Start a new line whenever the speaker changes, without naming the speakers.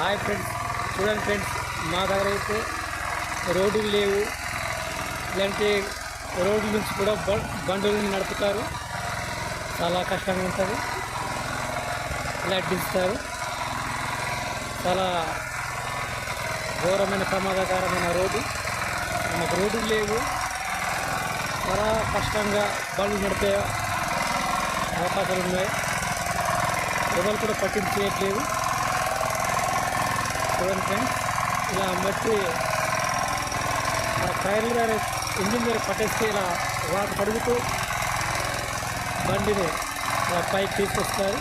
Hi friends, చూడండి friends, మా దగ్గర అయితే రోడ్లు లేవు. ఇలాంటి రోడ్ల నుంచి కూడా బండులను నడుపుతారు. చాలా కష్టంగా ఉంటుంది. ఇలా అడ్డిస్తారు. చాలా ఘోరమైన ప్రమాదకరమైన రోడ్డు. మనకు రోడ్లు లేవు. చాలా కష్టంగా బండ్లు నడిపే అవకాశాలు ఉన్నాయి. ఎవరు కూడా పట్టించేయట్లేదు. చూడండి ఫ్రెండ్స్, ఇలా మట్టి టైర్ల దగ్గర ఇంజిన్ దగ్గర పట్టేస్తే ఇలా వాటర్ కడుగుతూ బండిని పైకి తీసుకొస్తారు.